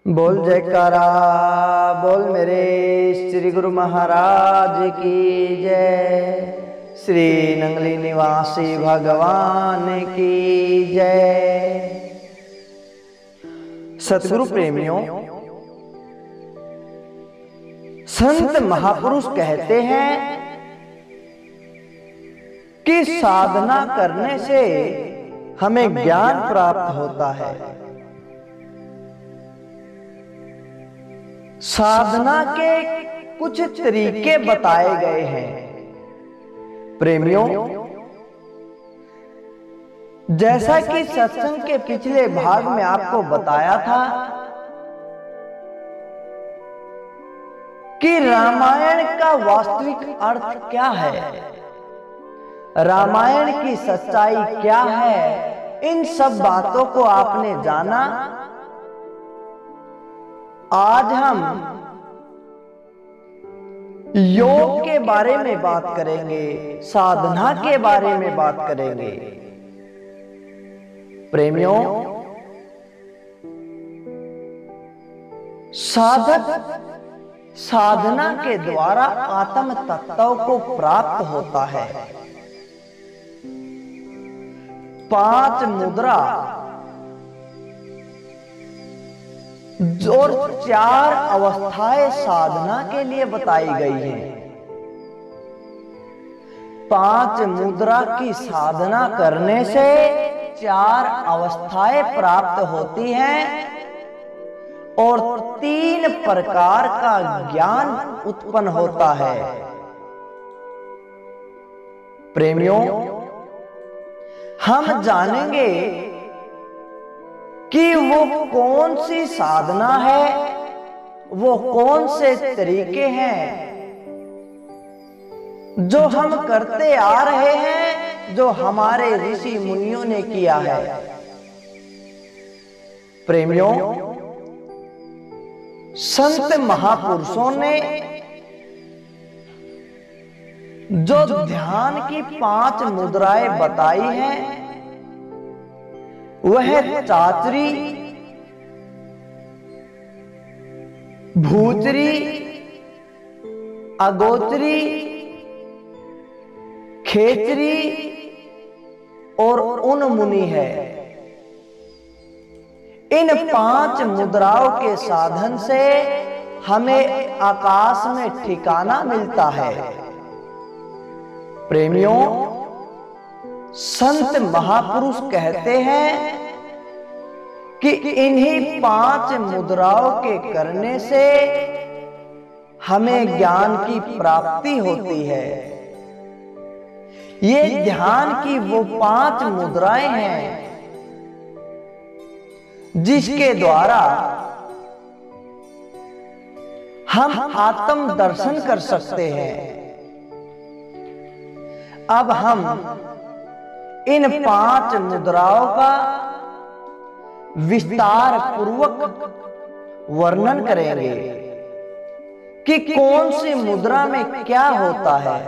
बोल जयकारा बोल मेरे श्री गुरु महाराज की जय। श्री नंगली निवासी भगवान की जय। सतगुरु प्रेमियों, संत महापुरुष कहते हैं कि साधना करने से हमें ज्ञान प्राप्त होता है। साधना के कुछ तरीके बताए गए हैं। प्रेमियों, जैसा कि सत्संग के पिछले भाग में आपको बताया था कि रामायण का वास्तविक अर्थ क्या है, रामायण की सच्चाई क्या है, इन सब बातों को आपने जाना। आज हम योग के बारे में बात करेंगे, साधना के बारे में बात करेंगे। प्रेमियों, साधक साधना के द्वारा आत्म तत्व को प्राप्त होता है। 5 मुद्रा और 4 अवस्थाएं साधना के लिए बताई गई हैं। 5 मुद्रा की साधना करने से 4 अवस्थाएं प्राप्त होती हैं और 3 प्रकार का ज्ञान उत्पन्न होता है। प्रेमियों, हम जानेंगे कि वो कौन सी साधना है, वो कौन से तरीके हैं जो हम करते आ रहे हैं, जो हमारे ऋषि मुनियों ने किया है। प्रेमियों, संत महापुरुषों ने जो ध्यान की 5 मुद्राएं बताई हैं, वह चाचरी, भूचरी, अगोचरी, खेचरी और उन्मुनी है। इन 5 मुद्राओं के साधन से हमें आकाश में ठिकाना मिलता है। प्रेमियों, संत महापुरुष कहते हैं कि इन्हीं 5 मुद्राओं के करने से हमें ज्ञान की प्राप्ति होती है। ये ध्यान की वो 5 मुद्राएं हैं जिसके द्वारा हम आत्म दर्शन कर सकते हैं। अब हम इन 5 मुद्राओं का विस्तार पूर्वक वर्णन करेंगे कि कौन सी मुद्रा में क्या होता है,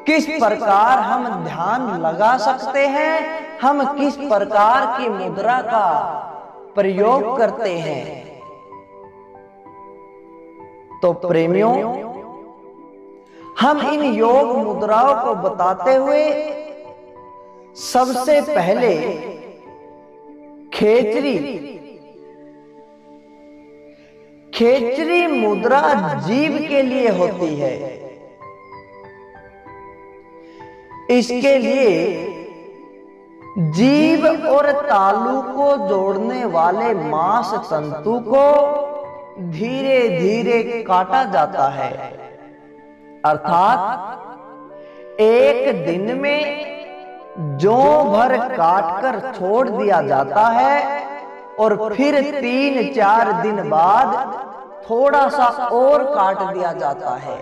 किस प्रकार हम ध्यान लगा सकते हैं, हम किस प्रकार की मुद्रा का प्रयोग करते हैं। तो प्रेमियों, हम इन योग मुद्राओं को बताते हुए सबसे पहले खेचरी मुद्रा जीव के लिए होती है। इसके लिए जीव और तालु को जोड़ने वाले मांस तंतु को धीरे धीरे काटा जाता है, अर्थात एक दिन में जो भर काटकर छोड़ दिया जाता है और फिर 3-4 दिन बाद थोड़ा सा और काट दिया जाता है।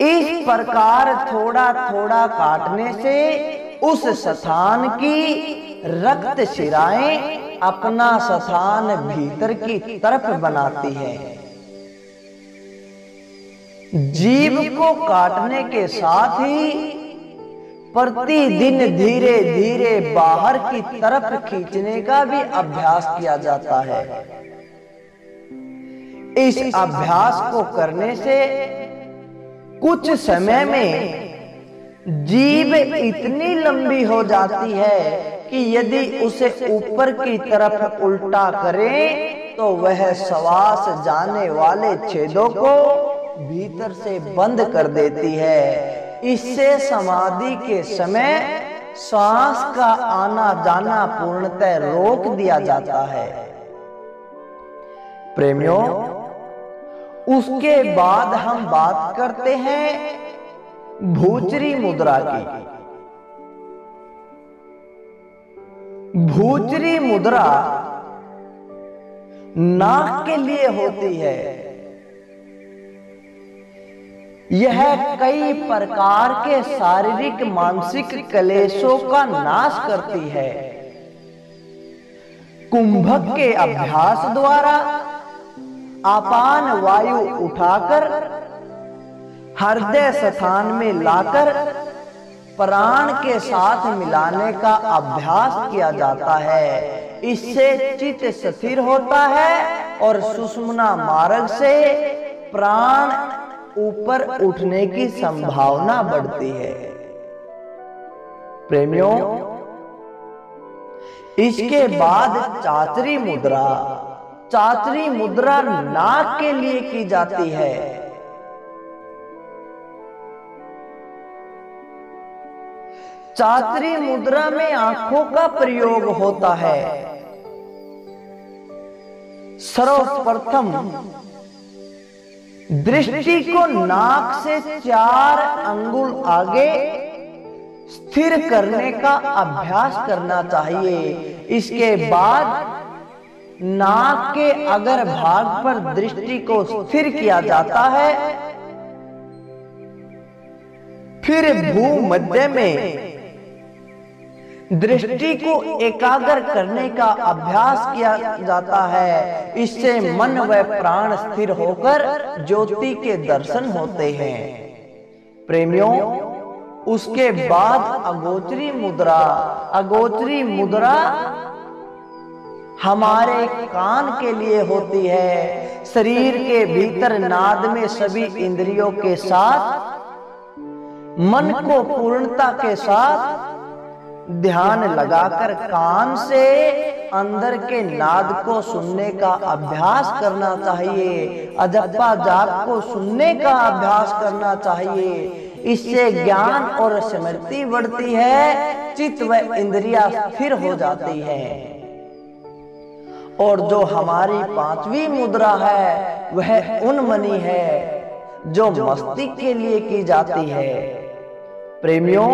इस प्रकार थोड़ा थोड़ा काटने से उस स्थान की रक्त शिराएं अपना स्थान भीतर की तरफ बनाती है। जीव को काटने के साथ ही प्रतिदिन धीरे धीरे बाहर की तरफ खींचने का भी अभ्यास किया जाता है। इस अभ्यास को करने से कुछ समय में जीभ इतनी लंबी हो जाती है कि यदि उसे ऊपर की तरफ उल्टा करें तो वह श्वास जाने वाले छेदों को भीतर से बंद कर देती है। इससे समाधि के समय श्वास का आना जाना पूर्णतः रोक दिया जाता है। प्रेमियों, उसके बाद हम बात करते हैं भूचरी मुद्रा की। भूचरी मुद्रा नाक के लिए होती है। यह कई प्रकार के शारीरिक मानसिक क्लेशों का नाश करती है। कुंभक के अभ्यास द्वारा अपान वायु उठाकर हृदय स्थान में लाकर प्राण के साथ मिलाने का अभ्यास किया जाता है। इससे चित्त स्थिर होता है और सुषुम्ना मार्ग से प्राण ऊपर उठने की संभावना बढ़ती है। प्रेमियों, इसके बाद चाचरी मुद्रा। चाचरी मुद्रा नाक के लिए की जाती है। चाचरी मुद्रा में आंखों का प्रयोग होता है। सर्वप्रथम दृष्टि को नाक से 4 अंगुल आगे स्थिर करने का अभ्यास करना चाहिए। इसके बाद नाक के अगर भाग पर दृष्टि को स्थिर किया जाता है, फिर भूमध्य में दृष्टि को एकाग्र करने का अभ्यास किया जाता है। इससे मन व प्राण स्थिर होकर ज्योति के दर्शन होते हैं। प्रेमियों, उसके बाद अगोचरी मुद्रा। अगोचरी मुद्रा हमारे कान के लिए होती है। शरीर के भीतर नाद में सभी इंद्रियों के साथ मन को पूर्णता के साथ ध्यान लगाकर कान से अंदर के नाद को सुनने का अभ्यास करना चाहिए। अजप्पा जाप को सुनने का अभ्यास करना चाहिए। इससे ज्ञान और स्मृति बढ़ती है, चित्त व इंद्रियां स्थिर हो जाती है। और जो हमारी 5वीं मुद्रा है वह उन्मनी है, जो मस्तिष्क के लिए की जाती है। प्रेमियों,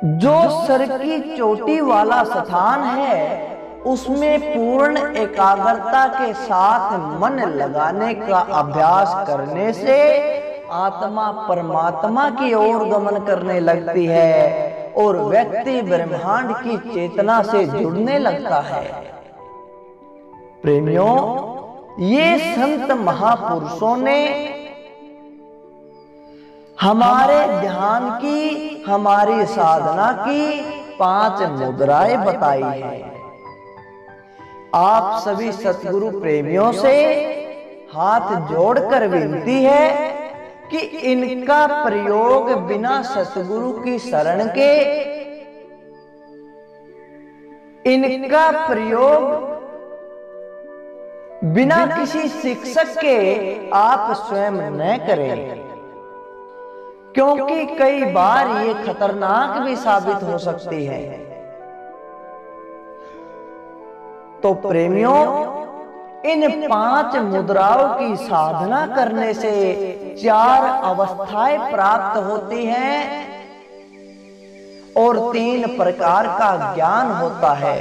जो सर की चोटी वाला स्थान है उसमें पूर्ण एकाग्रता के साथ मन लगाने का अभ्यास करने से आत्मा परमात्मा की ओर गमन करने लगती है और व्यक्ति ब्रह्मांड की चेतना से जुड़ने लगता है। प्रेमियों, ये संत महापुरुषों ने हमारे ध्यान की, हमारी साधना की 5 मुद्राएं बताई हैं। आप सभी सतगुरु प्रेमियों से हाथ जोड़कर विनती है कि इनका प्रयोग बिना सतगुरु की शरण के, इनका प्रयोग बिना किसी शिक्षक के आप स्वयं न करें, क्योंकि कई बार ये खतरनाक भी साबित हो सकती है। तो प्रेमियों, इन 5 मुद्राओं की साधना करने से 4 अवस्थाएं प्राप्त होती हैं और 3 प्रकार का ज्ञान होता है।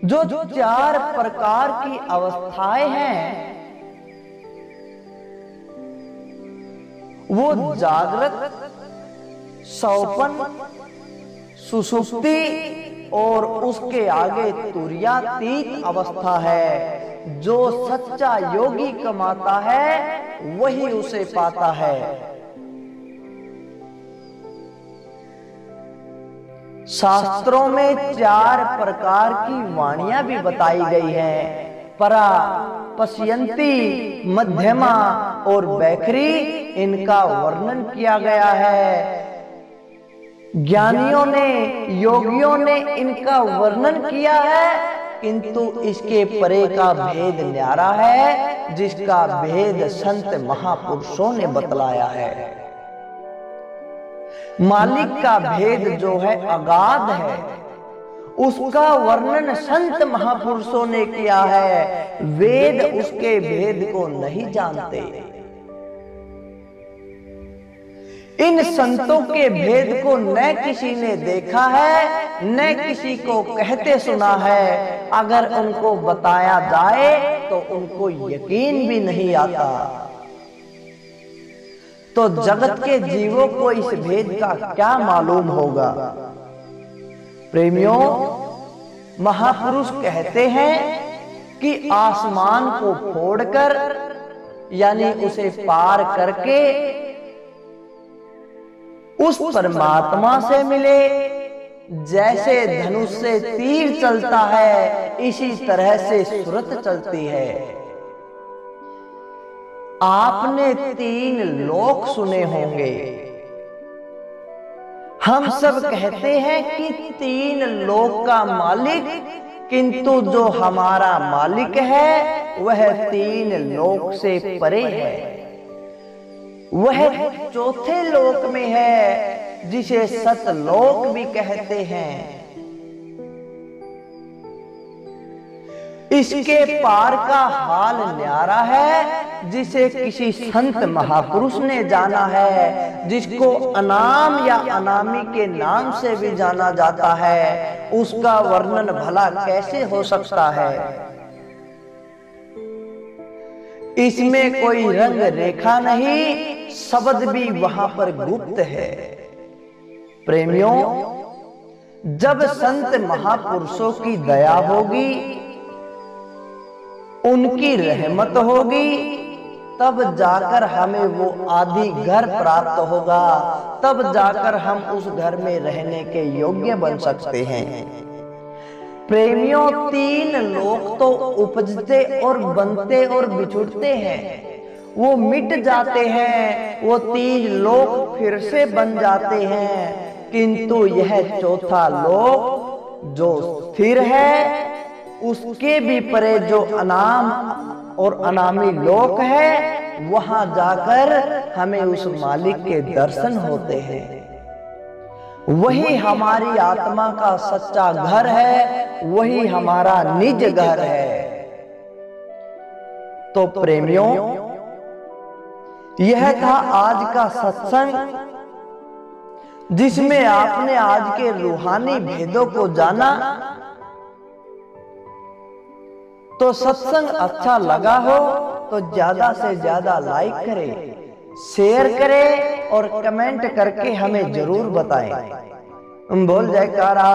जो 4 प्रकार की अवस्थाएं हैं वो जागृत, सौपन, सुषुप्ति और उसके आगे तुर्यातीत अवस्था है। जो सच्चा योगी कमाता है वही उसे पाता है। शास्त्रों में 4 प्रकार की वाणियां भी बताई गई है। परा, पश्यंती, मध्यमा और बैखरी, इनका वर्णन किया गया है। ज्ञानियों ने, योगियों ने इनका वर्णन किया है, किंतु इसके परे का भेद न्यारा है, जिसका भेद संत महापुरुषों ने बतलाया है। मालिक का भेद जो है अगाध है, उसका वर्णन संत महापुरुषों ने किया है। वेद उसके भेद को नहीं जानते। इन संतों के भेद को न किसी ने देखा है, न किसी को कहते सुना है। अगर उनको बताया जाए तो उनको यकीन भी नहीं आता। तो जगत के जीवों को इस भेद का क्या मालूम होगा। प्रेमियों, महापुरुष कहते हैं कि आसमान को फोड़कर, यानी उसे पार करके उस परमात्मा से मिले। जैसे धनुष से तीर चलता है, इसी तरह से सुरत चलती है। आपने 3 लोक सुने होंगे। हम सब कहते हैं कि 3 लोक का मालिक, किंतु जो हमारा मालिक है वह 3 लोक से परे है। वह 4थे लोक में है, जिसे सतलोक भी कहते हैं। इसके पार का हाल न्यारा है, जिसे किसी संत महापुरुष ने जाना है। जिसको अनाम या अनामी के नाम से भी जाना जाता है, उसका वर्णन भला कैसे हो सकता है। इसमें कोई रंग रेखा नहीं, शब्द भी वहां पर गुप्त है। प्रेमियों, जब संत महापुरुषों की दया होगी, उनकी रहमत होगी, तब जाकर हमें वो आदि घर प्राप्त होगा। तब जाकर हम उस घर में रहने के योग्य बन सकते हैं। प्रेमियों, 3 लोक तो उपजते और बनते और बिछुड़ते हैं, वो मिट जाते हैं। वो 3 लोक फिर से बन जाते हैं, किंतु यह 4था लोक जो स्थिर है, उसके भी परे जो अनाम और अनामी लोक है, वहां जाकर हमें उस मालिक के दर्शन होते हैं। वही हमारी आत्मा का सच्चा घर है, वही हमारा निज घर है। तो प्रेमियों, यह था आज का सत्संग, जिसमें आपने आज के रूहानी भेदों को जाना। तो सत्संग अच्छा लगा हो तो ज्यादा से ज्यादा लाइक करें, शेयर करें और कमेंट करके हमें जरूर बताएं। बोल जयकारा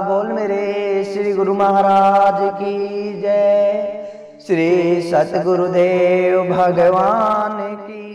बोल मेरे श्री गुरु महाराज की जय। श्री सतगुरुदेव भगवान की